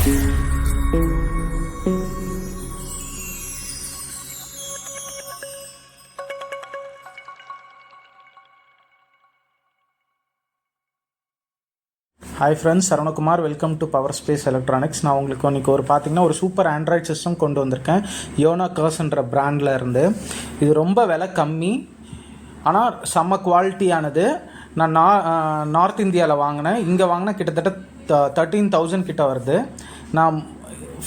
Hi friends, saravanakumar. Welcome to Power Space Electronics. நான் உங்களுக்கு இன்னைக்கு பார்த்தீங்கன்னா ஒரு சூப்பர் ஆண்ட்ராய்ட் சிஸ்டம் கொண்டு வந்திருக்கேன். யோனா கர்ஸ்ன்ற பிராண்டில் இருந்து. இது ரொம்ப விலை கம்மி, ஆனால் செம்ம குவாலிட்டியானது. நான் நார்த் இந்தியாவில் வாங்கினேன். இங்கே வாங்கினா கிட்டத்தட்ட 13,000 கிட்ட வருது. நான்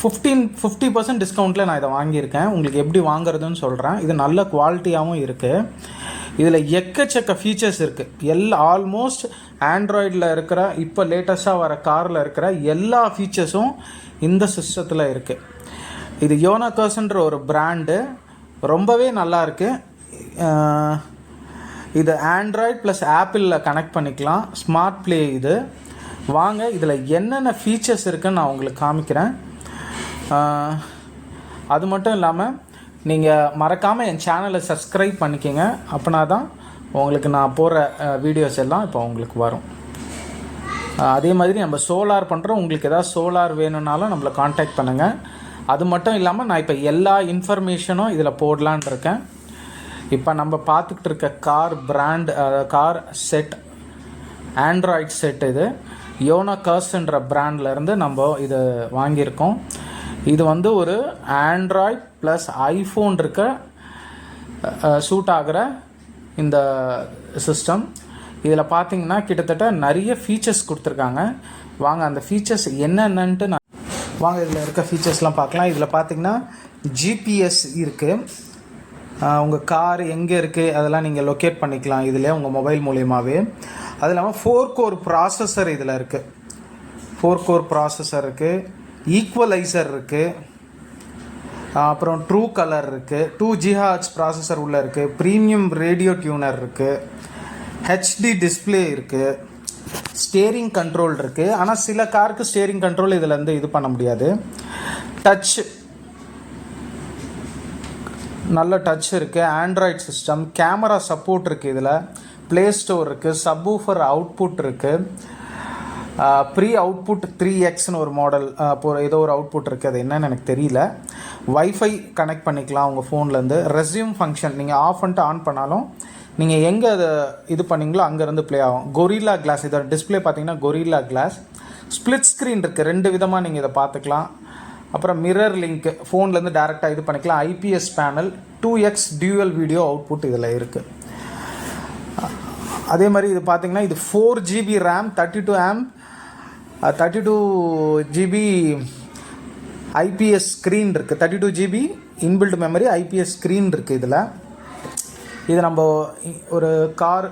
50% டிஸ்கவுண்ட்டில் நான் இதை வாங்கியிருக்கேன். உங்களுக்கு எப்படி வாங்குறதுன்னு சொல்கிறேன். இது நல்ல குவாலிட்டியாகவும் இருக்குது. இதில் எக்கச்சக்க ஃபீச்சர்ஸ் இருக்குது. ஆல்மோஸ்ட் ஆண்ட்ராய்டில் இருக்கிற இப்போ லேட்டஸ்ட்டாக வர காரில் இருக்கிற எல்லா ஃபீச்சர்ஸும் இந்த சிஸ்டத்தில் இருக்குது. இது யோனா கர்ஸ்ன்ற ஒரு பிராண்டு, ரொம்பவே நல்லாயிருக்கு. இது ஆண்ட்ராய்ட் ப்ளஸ் ஆப்பிளில் கனெக்ட் பண்ணிக்கலாம். ஸ்மார்ட் ப்ளே இது. வாங்க இதில் என்னென்ன ஃபீச்சர்ஸ் இருக்குதுன்னு நான் உங்களுக்கு காமிக்கிறேன். அது மட்டும் இல்லாமல் நீங்கள் மறக்காமல் என் சேனலை சப்ஸ்கிரைப் பண்ணிக்கோங்க. அப்படின்னா தான் உங்களுக்கு நான் போகிற வீடியோஸ் எல்லாம் இப்போ உங்களுக்கு வரும். அதே மாதிரி நம்ம சோலார் பண்ணுறோம். உங்களுக்கு எதாவது சோலார் வேணும்னாலும் நம்மளை காண்டாக்ட் பண்ணுங்கள். அது மட்டும் இல்லாமல் நான் இப்போ எல்லா இன்ஃபர்மேஷனும் இதில் போடலான் இருக்கேன். இப்போ நம்ம பார்த்துக்கிட்டு இருக்க கார் செட், ஆண்ட்ராய்ட் செட். இது யோனா கர்ஸ்ன்ற பிராண்ட்லேருந்து நம்ம இது வாங்கியிருக்கோம். இது ஒரு ஆண்ட்ராய்ட் ப்ளஸ் ஐஃபோன் இருக்க சூட் ஆகிற இந்த சிஸ்டம். இதில் பார்த்தீங்கன்னா கிட்டத்தட்ட நிறைய ஃபீச்சர்ஸ் கொடுத்துருக்காங்க. வாங்க அந்த ஃபீச்சர்ஸ் என்னென்னன்ட்டு வாங்க இதில் இருக்க ஃபீச்சர்ஸ்லாம் பார்க்கலாம். இதில் பார்த்தீங்கன்னா ஜிபிஎஸ் இருக்குது. உங்கள் கார் எங்கே இருக்குது அதெல்லாம் நீங்கள் லொக்கேட் பண்ணிக்கலாம் இதில் உங்கள் மொபைல் மூலியமாகவே. அது இல்லாமல் 4 கோர் ப்ராசஸர் இதில் இருக்குது. 4 கோர் ப்ராசஸர் இருக்குது. ஈக்குவலைசர் இருக்குது. அப்புறம் ட்ரூ கலர் இருக்குது. 2 GHz ப்ராசஸர் உள்ளே இருக்குது. ப்ரீமியம் ரேடியோ டியூனர் இருக்குது. ஹெச்டி டிஸ்பிளே இருக்குது. ஸ்டேரிங் கண்ட்ரோல் இருக்குது. ஆனால் சில காருக்கு ஸ்டேரிங் கண்ட்ரோல் இதில் இது பண்ண முடியாது. நல்ல டச் இருக்குது. Android system. கேமரா சப்போர்ட் இருக்குது. இதில் ப்ளே ஸ்டோர் இருக்குது. சப்வூஃபர் அவுட்புட் இருக்குது. ப்ரீ அவுட்புட் 3Xன்னு ஒரு மாடல் ஏதோ ஒரு அவுட்புட் இருக்குது. அது என்னன்னு எனக்கு தெரியல. வைஃபை கனெக்ட் பண்ணிக்கலாம் உங்கள் ஃபோன்லேருந்து. ரெஸ்யூம் ஃபங்க்ஷன் நீங்கள் ஆஃப் பண்ணிட்டு ஆன் பண்ணாலும் நீங்கள் எங்கே அதை இது பண்ணிங்களோ அங்கேருந்து ப்ளே ஆகும். Gorilla glass. இதோட டிஸ்பிளே பார்த்தீங்கன்னா கொரில்லா கிளாஸ். ஸ்ப்ளிட் ஸ்க்ரீன் இருக்குது. 2 விதமாக நீங்கள் இதை பார்த்துக்கலாம். அப்புறம் மிரர் லிங்க், ஃபோன்லேருந்து டேரெக்டாக இது பண்ணிக்கலாம். IPS panel, 2X dual video output இதில் இருக்குது. அதே மாதிரி இது பார்த்தீங்கன்னா இது 4 GB RAM, 32 GB IPS screen இருக்குது. 32 GB inbuilt memory, IPS screen இருக்குது இதில். இது நம்ம ஒரு கார்,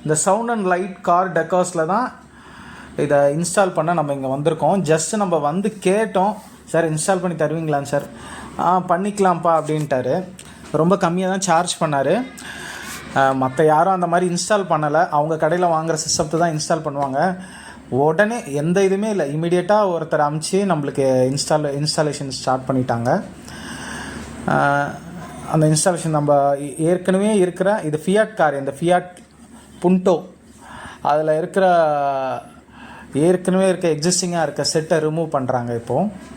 இந்த சவுண்ட் அண்ட் லைட் கார் டெக்கார்ஸில் தான் இதை இன்ஸ்டால் பண்ண நம்ம இங்கே வந்திருக்கோம். ஜஸ்ட்டு நம்ம கேட்டோம், சார் இன்ஸ்டால் பண்ணி தருவீங்களான்னு சார். பண்ணிக்கலாம்ப்பா அப்படின்ட்டாரு. ரொம்ப கம்மியாக தான் சார்ஜ் பண்ணார். மற்ற யாரும் அந்த மாதிரி இன்ஸ்டால் பண்ணலை. அவங்க கடையில் வாங்குகிற சிஸ்டத்தை தான் இன்ஸ்டால் பண்ணுவாங்க. உடனே எந்த இதுவுமே இல்லை, இமீடியட்டாக ஒருத்தர் அமுச்சு நம்மளுக்கு இன்ஸ்டாலேஷன் ஸ்டார்ட் பண்ணிட்டாங்க. அந்த இன்ஸ்டாலேஷன் நம்ம ஏற்கனவே இருக்கிற இது ஃபியாட் கார், இந்த ஃபியாட் புண்டோ, அதில் ஏற்கனவே இருக்க எக்ஸிஸ்டிங்காக இருக்க செட்டை ரிமூவ் பண்ணுறாங்க. இப்போது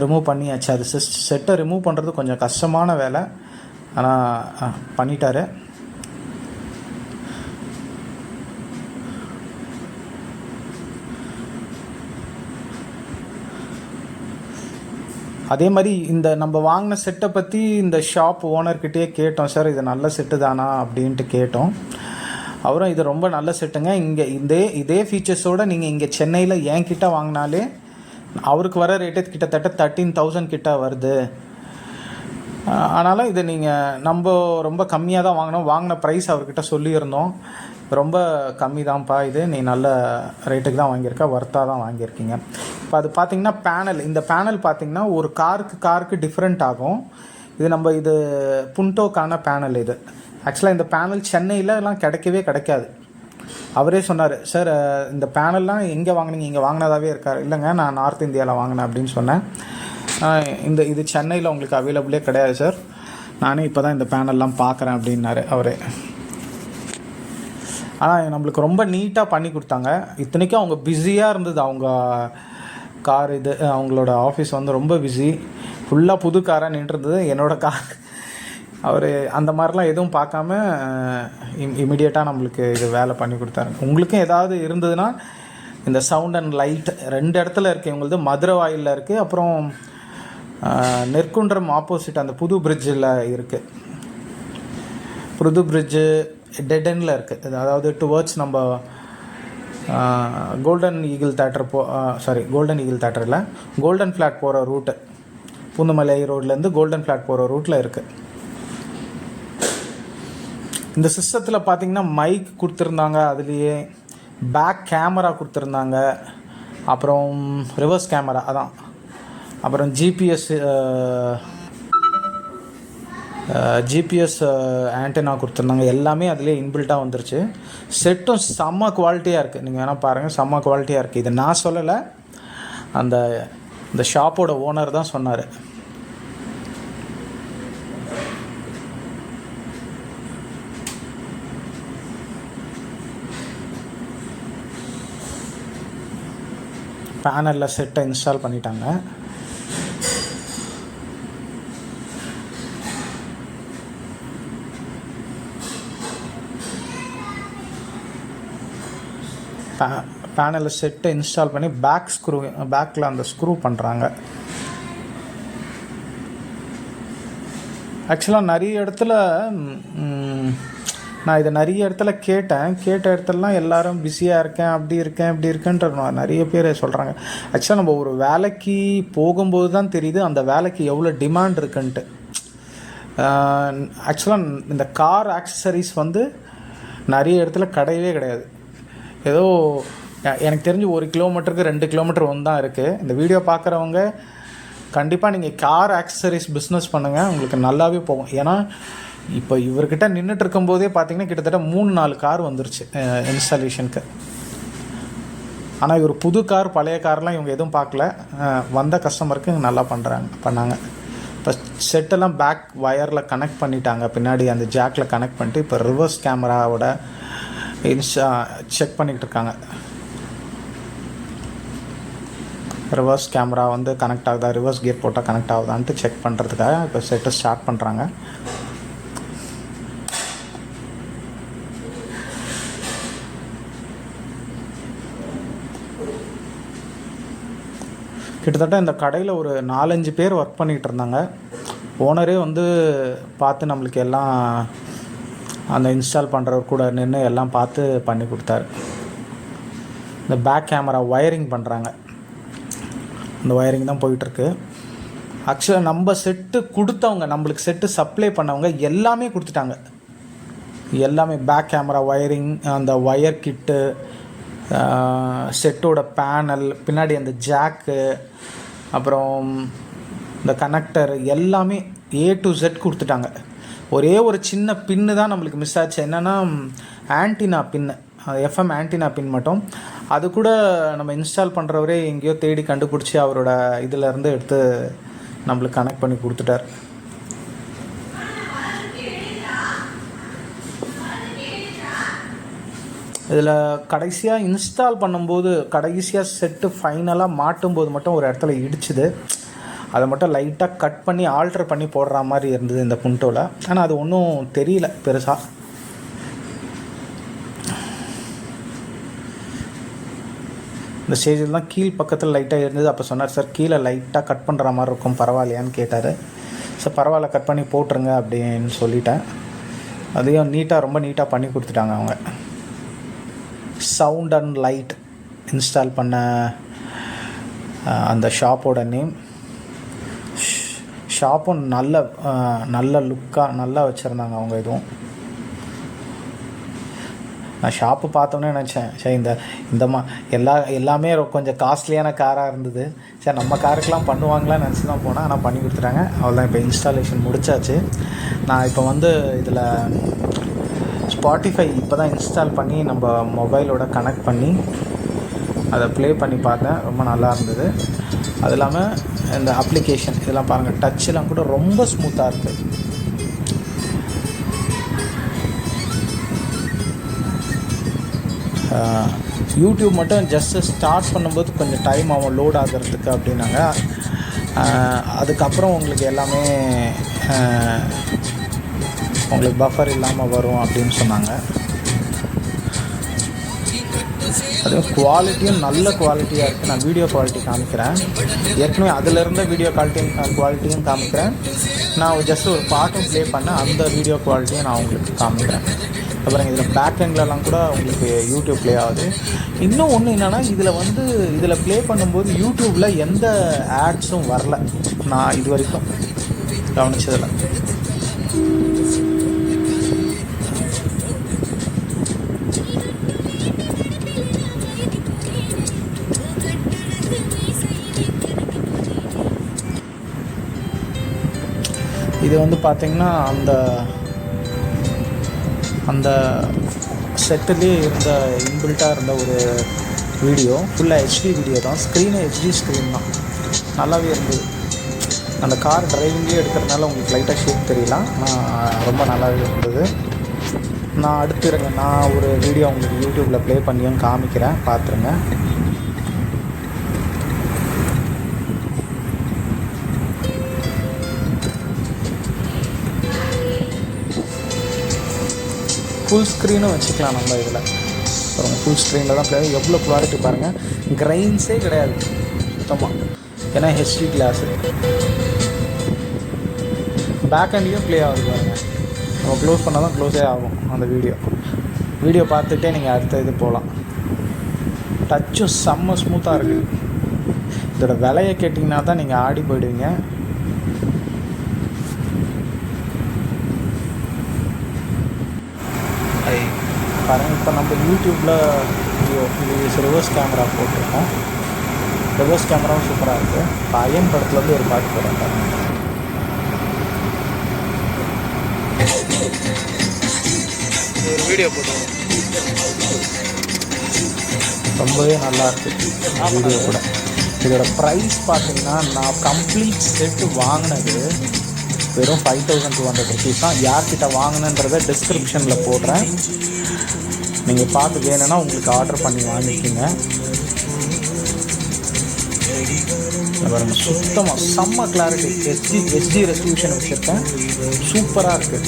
ரிமூவ் பண்ணியாச்சு. அது செட்டை ரிமூவ் பண்ணுறது கொஞ்சம் கஷ்டமான வேலை, ஆனால் பண்ணிட்டாரு. அதே மாதிரி இந்த நம்ம வாங்கின செட்டை பற்றி இந்த ஷாப் ஓனர்கிட்டயே கேட்டோம், சார் இது நல்ல செட்டு தானா அப்படின்ட்டு கேட்டோம். அவரும் இது ரொம்ப நல்ல செட்டுங்க, இங்கே இதே ஃபீச்சர்ஸோடு நீங்கள் இங்கே சென்னையில் என்கிட்ட வாங்கினாலே அவருக்கு வர ரேட்டு கிட்டத்தட்ட 13,000 கிட்ட வருது. ஆனாலும் இது நம்ம ரொம்ப கம்மியாக தான் வாங்கின ப்ரைஸ் அவர்கிட்ட சொல்லியிருந்தோம். ரொம்ப கம்மி தான்ப்பா, இது நீ நல்ல ரேட்டுக்கு தான் வாங்கியிருக்க, ஒர்த்தாக தான் வாங்கியிருக்கீங்க. இப்போ அது பார்த்திங்கன்னா பேனல், இந்த பேனல் பார்த்திங்கன்னா ஒரு காருக்கு டிஃப்ரெண்ட் ஆகும். இது புண்டோக்கான பேனல். இது ஆக்சுவலாக இந்த பேனல் சென்னையிலலாம் கிடைக்காது. அவரே சொன்னார், சார் இந்த பேனல்லாம் எங்கே வாங்கினீங்க, இங்கே வாங்கினதாகவே இருக்கார். இல்லைங்க நான் நார்த் இந்தியாவில் வாங்கினேன் அப்படின்னு சொன்னேன். இது சென்னையில் உங்களுக்கு அவைலபிளே கிடையாது சார், நானே இப்போ தான் இந்த பேனல்லாம் பார்க்குறேன் அப்படின்னாரு அவரே. ஆனால் நம்மளுக்கு ரொம்ப நீட்டாக பண்ணி கொடுத்தாங்க. இத்தனைக்கும் அவங்க பிஸியாக இருந்தது. அவங்க கார் இது அவங்களோட ஆஃபீஸ் வந்து ரொம்ப பிஸி, ஃபுல்லாக புது காராக நின்றுருந்தது. என்னோடய கார் அவர் அந்த மாதிரிலாம் எதுவும் பார்க்காம இமிடியேட்டாக நம்மளுக்கு இது வேலை பண்ணி கொடுத்தாரு. உங்களுக்கும் ஏதாவது இருந்ததுன்னா இந்த சவுண்ட் அண்ட் லைட் 2 இடத்துல இருக்குது. இவங்களது மதுரை வாயிலில் இருக்குது, அப்புறம் நெற்குன்றம் ஆப்போசிட் அந்த புது பிரிட்ஜில் இருக்குது. புது பிரிட்ஜு டெட் எண்டில் இருக்குது. அதாவது டுவர்ட்ஸ் நம்ம golden eagle theatre golden eagle theatre இல்லை, கோல்டன் ஃப்ளாட் போகிற ரூட்டு, பூந்தமல்லி ரோட்லேருந்து கோல்டன் ஃப்ளாட் போகிற ரூட்டில் இருக்குது. இந்த சிஸ்டத்தில் பார்த்திங்கன்னா மைக் கொடுத்துருந்தாங்க, அதுலேயே பேக் கேமரா கொடுத்துருந்தாங்க, அப்புறம் ரிவர்ஸ் கேமரா அதான், அப்புறம் ஜிபிஎஸ் ஆண்டெனா கொடுத்துருந்தாங்க. எல்லாமே அதிலே இன்பில்ட்டாக வந்துருச்சு. செட்டும் செம்ம குவாலிட்டியாக இருக்குது. நீங்கள் வேணால் பாருங்கள், செம்ம குவாலிட்டியாக இருக்குது. இதை நான் சொல்லலை, இந்த ஷாப்போட ஓனர் தான் சொன்னார். பேனலில் செட்டை இன்ஸ்டால் பண்ணிட்டாங்க. பேனலில் செட்டை இன்ஸ்டால் பண்ணி பேக்கில் அந்த ஸ்க்ரூ பண்ணுறாங்க. ஆக்சுவலாக நிறைய இடத்துல நான் இதை நிறைய இடத்துல கேட்ட இடத்துலலாம் எல்லோரும் பிஸியாக இருக்கேன், அப்படி இருக்கேன்ற நிறைய பேர் சொல்கிறாங்க. ஆக்சுவலாக நம்ம ஒரு வேலைக்கு போகும்போது தான் தெரியுது அந்த வேலைக்கு எவ்வளோ டிமாண்ட் இருக்குன்ட்டு. ஆக்சுவலாக இந்த கார் ஆக்சசரிஸ் வந்து நிறைய இடத்துல கிடையவே கிடையாது. ஏதோ எனக்கு தெரிஞ்சு 1 கிலோமீட்டருக்கு 2 கிலோமீட்டர் ஒன்று தான் இருக்குது. இந்த வீடியோ பார்க்குறவங்க கண்டிப்பாக நீங்கள் கார் ஆக்சசரிஸ் பிஸ்னஸ் பண்ணுங்கள், உங்களுக்கு நல்லாவே போகும். ஏன்னா இப்போ இவர்கிட்ட நின்றுட்டு இருக்கும்போதே பார்த்தீங்கன்னா கிட்டத்தட்ட 3-4 கார் வந்துருச்சு இன்ஸ்டாலேஷனுக்கு. ஆனால் இவர் புது கார் பழைய கார்லாம் இவங்க எதுவும் பார்க்கல, வந்த கஸ்டமருக்கு நல்லா பண்ணாங்க. இப்போ செட்டெல்லாம் பேக் வயரில் கனெக்ட் பண்ணிட்டாங்க, பின்னாடி அந்த ஜாக்கில் கனெக்ட் பண்ணிட்டு இப்போ ரிவர்ஸ் கேமராவோட செக் பண்ணிக்கிட்டு இருக்காங்க. ரிவர்ஸ் கேமரா வந்து கனெக்ட் ஆகுதா, ரிவர்ஸ் கியர் போட்டால் கனெக்ட் ஆகுதான்ட்டு செக் பண்ணுறதுக்காக இப்போ செட்டை ஸ்டார்ட் பண்ணுறாங்க. கிட்டத்தட்ட இந்த கடையில் ஒரு 4-5 பேர் ஒர்க் பண்ணிகிட்டு இருந்தாங்க. ஓனரே வந்து பார்த்து நம்மளுக்கு எல்லாம் அந்த இன்ஸ்டால் பண்ணுறவர் கூட நின்று எல்லாம் பார்த்து பண்ணி கொடுத்தாரு. இந்த பேக் கேமரா ஒயரிங் பண்ணுறாங்க, அந்த ஒயரிங் தான் போயிட்டுருக்கு. ஆக்சுவலாக நம்ம செட்டு கொடுத்தவங்க, நம்மளுக்கு செட்டு சப்ளை பண்ணவங்க எல்லாமே கொடுத்துட்டாங்க. எல்லாமே பேக் கேமரா ஒயரிங், அந்த ஒயர் கிட்டு, செட்டோட பேனல், பின்னாடி அந்த ஜாக்கு, அப்புறம் இந்த கனெக்டர் எல்லாமே A to Z கொடுத்துட்டாங்க. ஒரே ஒரு சின்ன பின்னு தான் நம்மளுக்கு மிஸ் ஆச்சு. என்னென்னா ஆன்டினா பின்னு, FM ஆன்டினா பின் மட்டும். அது கூட நம்ம இன்ஸ்டால் பண்ணுறவரே எங்கேயோ தேடி கண்டுபிடிச்சி அவரோட இதிலேருந்து எடுத்து நம்மளுக்கு கனெக்ட் பண்ணி கொடுத்துட்டார். இதில் கடைசியாக இன்ஸ்டால் பண்ணும்போது, கடைசியாக செட்டு ஃபைனலாக மாட்டும்போது மட்டும் ஒரு இடத்துல இடிச்சுது. அதை மட்டும் லைட்டாக கட் பண்ணி ஆல்ட்ரு பண்ணி போடுற மாதிரி இருந்தது இந்த புண்டோவில். ஆனால் அது ஒன்றும் தெரியல பெருசாக. இந்த ஸ்டேஜில் தான் கீழ் பக்கத்தில் லைட்டாக இருந்தது. அப்போ சொன்னார், சார் கீழே லைட்டாக கட் பண்ணுற மாதிரி இருக்கும், பரவாயில்லையான்னு கேட்டார். சார் பரவாயில்ல, கட் பண்ணி போட்டுருங்க அப்படின்னு சொல்லிட்டேன். அதையும் ரொம்ப நீட்டாக பண்ணி கொடுத்துட்டாங்க அவங்க. சவுண்ட் அண்ட் லைட் இன்ஸ்டால் பண்ண அந்த ஷாப்போட நேம். ஷாப்பும் நல்ல லுக்காக நல்லா வச்சுருந்தாங்க அவங்க. இதுவும் நான் ஷாப்பு பார்த்தோன்னே நினச்சேன், சரி இந்த எல்லாமே கொஞ்சம் காஸ்ட்லியான காராக இருந்தது. சரி நம்ம காருக்கெலாம் பண்ணுவாங்களான்னு நினச்சி தான் போனேன். ஆனால் பண்ணி கொடுத்துட்டாங்க. அவ்வளோதான், இப்போ இன்ஸ்டாலேஷன் முடிச்சாச்சு. நான் இப்போ வந்து இதில் ஸ்பாட்டிஃபை இப்போ தான் இன்ஸ்டால் பண்ணி நம்ம மொபைலோட கனெக்ட் பண்ணி அதை ப்ளே பண்ணி பார்த்தேன். ரொம்ப நல்லா இருந்தது. அது இல்லாமல் இந்த அப்ளிகேஷன் இதெல்லாம் பாருங்கள், டச்செலாம் கூட ரொம்ப ஸ்மூத்தாக இருக்குது. யூடியூப் மட்டும் ஜஸ்ட்டு ஸ்டார்ட் பண்ணும்போது கொஞ்சம் டைம் ஆகும் லோட் ஆகிறதுக்கு அப்படின்னாங்க. அதுக்கப்புறம் உங்களுக்கு எல்லாமே உங்களுக்கு பஃபர் இல்லாமல் வரும் அப்படின்னு சொன்னாங்க. அதுவும் குவாலிட்டியும் நல்ல குவாலிட்டியாக இருக்குது. நான் வீடியோ குவாலிட்டி காமிக்கிறேன். ஏற்கனவே அதில் இருந்த வீடியோ குவாலிட்டியும் காமிக்கிறேன். நான் ஜஸ்ட் ஒரு பாட்டும் ப்ளே பண்ணேன், அந்த வீடியோ குவாலிட்டியும் நான் உங்களுக்கு காமிக்கிறேன். அப்புறம் இதில் பேக் எண்ட்லலாம் கூட உங்களுக்கு யூடியூப் ப்ளே ஆகுது. இன்னும் ஒன்று என்னென்னா, இதில் ப்ளே பண்ணும்போது யூடியூப்பில் எந்த ஆட்ஸும் வரல நான் இது வரைக்கும் கவனிச்சதில். இது பார்த்திங்கன்னா அந்த செட்டுலேயே இருந்த இன்பில்ட்டாக இருந்த ஒரு வீடியோ, ஃபுல்லாக ஹெச்டி வீடியோ தான். ஸ்க்ரீனு ஹெச்டி ஸ்க்ரீன் தான், நல்லாவே இருந்தது. அந்த கார் டிரைவிங்லேயே எடுக்கிறதுனால உங்களுக்கு லைட்டாக ஷேக் தெரியலாம், ஆனால் ரொம்ப நல்லாவே இருந்தது. நான் ஒரு வீடியோ உங்களுக்கு யூடியூப்பில் ப்ளே பண்ணியும் காமிக்கிறேன், பார்த்துருங்க. ஃபுல் ஸ்க்ரீனும் வச்சுக்கலாம் நம்ம இதில். அப்புறம் ஃபுல் ஸ்க்ரீனில் தான் ப்ளே. எவ்வளோ குவாலிட்டி பாருங்கள், கிரைன்ஸே கிடையாது சுத்தமாக, ஏன்னா ஹெச்டி கிளாஸு. பேக் ஹேண்ட்லேயும் ப்ளே ஆகுது பாருங்கள். நம்ம க்ளோஸ் பண்ணால் தான் க்ளோஸே ஆகும் அந்த வீடியோ பார்த்துட்டே நீங்கள் அடுத்த இது போகலாம். டச்சும் செம்ம ஸ்மூத்தாக இருக்குது. இதோட விலையை கேட்டிங்கன்னா தான் நீங்கள் ஆடி போயிடுவீங்க. பாருங்கள், இப்போ நம்ம யூடியூப்பில் ரிவர்ஸ் கேமரா போட்டிருக்கோம். ரிவர்ஸ் கேமராவும் சூப்பராக இருக்குது. இப்போ அயன் படத்துலேருந்து ஒரு பாட்டு போகிறேன் பாருங்கள். ஒரு வீடியோ போட்டுருக்கோம், ரொம்பவே நல்லாயிருக்கு வீடியோ கூட. இதோட ப்ரைஸ் பார்த்தீங்கன்னா, நான் கம்ப்ளீட் செட்டு வாங்கினது வெறும் 5200 rupees தான். யார்கிட்ட வாங்கினன்றதை டிஸ்கிரிப்ஷனில் போடுறேன், நீங்கள் பார்த்து வேணும்னா உங்களுக்கு ஆர்டர் பண்ணி வாங்கிக்கிங்க. பாருங்க, சுத்தமாக செம்ம கிளாரிட்டி, ஹெச்டி ரெசல்யூஷன் வச்சுருக்கேன், சூப்பராக இருக்குது.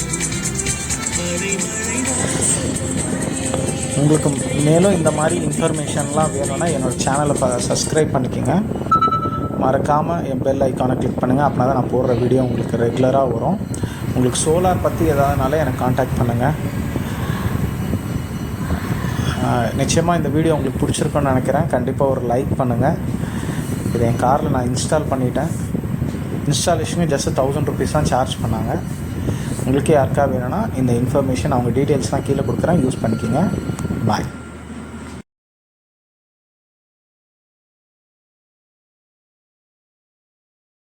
உங்களுக்கு மேலும் இந்த மாதிரி இன்ஃபர்மேஷன்லாம் வேணும்னா என்னோடய சேனலை சப்ஸ்கிரைப் பண்ணிக்கோங்க. மறக்காமல் என் பெல் ஐக்கானை கிளிக் பண்ணுங்கள். அப்படின்னா தான் நான் போடுற வீடியோ உங்களுக்கு ரெகுலராக வரும். உங்களுக்கு சோலார் பற்றி எதாவதுனால எனக்கு காண்டாக்ட் பண்ணுங்கள். நிச்சயமாக இந்த வீடியோ உங்களுக்கு பிடிச்சிருக்குன்னு நினைக்கிறேன். கண்டிப்பாக ஒரு லைக் பண்ணுங்கள். இதை என் காரில் நான் இன்ஸ்டால் பண்ணிட்டேன். இன்ஸ்டாலேஷனே ஜஸ்ட் 1000 rupees தான் சார்ஜ் பண்ணாங்க. உங்களுக்கு யாருக்கா வேணும்னா இந்த இன்ஃபர்மேஷன், அவங்க டீட்டெயில்ஸ்லாம் கீழே கொடுக்குறேன், யூஸ் பண்ணிக்கோங்க. பாய்.